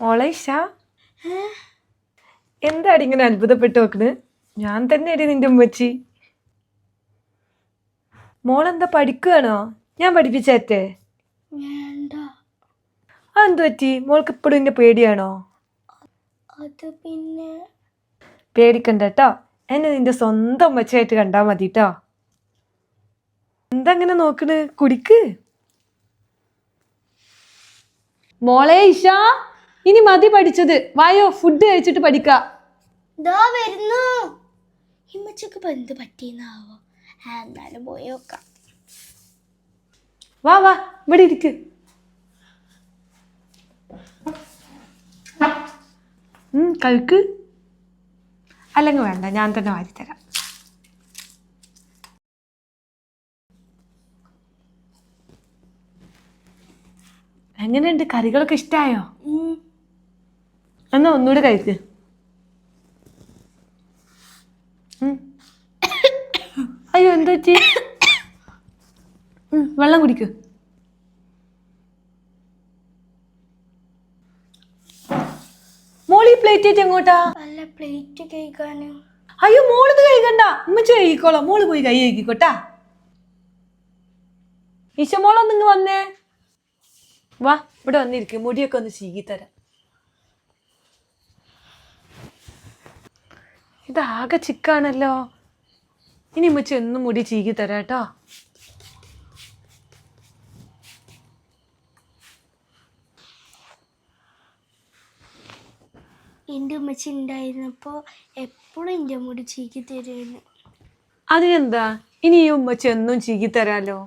മോളെ ഇഷ എന്താടി ഇങ്ങനെ അത്ഭുതപ്പെട്ട് നോക്കണ്? ഞാൻ തന്നെ അടി നിന്റെ ഉമ്മച്ചി. മോളെന്താ പഠിക്കുകയാണോ? ഞാൻ പഠിപ്പിച്ചേറ്റേ. അതെന്തു പറ്റി? മോൾക്ക് ഇപ്പോഴും എന്നെ പേടിയാണോ? പേടിക്കണ്ട കേട്ടോ, എന്നെ നിന്റെ സ്വന്തം ഉമ്മച്ചായിട്ട് കണ്ടാ മതി കേട്ടോ. എന്താ അങ്ങനെ നോക്കണ്? കുടിക്ക്. മോളെ ഇഷ, ഇനി മതി പഠിച്ചത്. വായോ, ഫുഡ് കഴിച്ചിട്ട് പഠിക്ക. എന്ത് പറ്റിയെന്നാവോ? എന്നാലും പോയി നോക്കാം. വാ വാ, ഇവിടെ ഇരിക്ക്. കഴിക്ക്. അല്ലെങ്കിൽ വേണ്ട, ഞാൻ തന്നെ വാരിത്തരാം. എങ്ങനെയുണ്ട്? കറികളൊക്കെ ഇഷ്ടായോ? എന്നാ ഒന്നുകൂടെ കഴിക്ക്. അയ്യോ, എന്താ പറ്റി? വെള്ളം കുടിക്ക്. മോളി പ്ലേറ്റ് ആയിട്ട് എങ്ങോട്ടാ? അല്ല, പ്ലേറ്റ് കഴിക്കാനും. അയ്യോ, മോളിത് കഴിക്കണ്ട, ഉമ്മച്ചി കഴിക്കോളാം. മോള് പോയി കൈ കഴിക്കോട്ടാ. ഈശ മോളൊന്ന് ഇങ്ങ് വന്നേ. വാ, ഇവിടെ വന്നിരിക്കും. മുടിയൊക്കെ ഒന്ന് ചീകിത്തരാം. ഇതാകെ ചിക്കാണല്ലോ. ഇനി ഉമ്മച്ചി എന്നും മുടി ചീകിത്തരാം കേട്ടോ. എൻ്റെ ഉമ്മച്ചി ഉണ്ടായിരുന്നപ്പോൾ എപ്പോഴും എൻ്റെ മുടി ചീക്കി തരുമായിരുന്നു. അതിനെന്താ, ഇനി ഈ ഉമ്മച്ചി എന്നും ചീകിത്തരാലോ.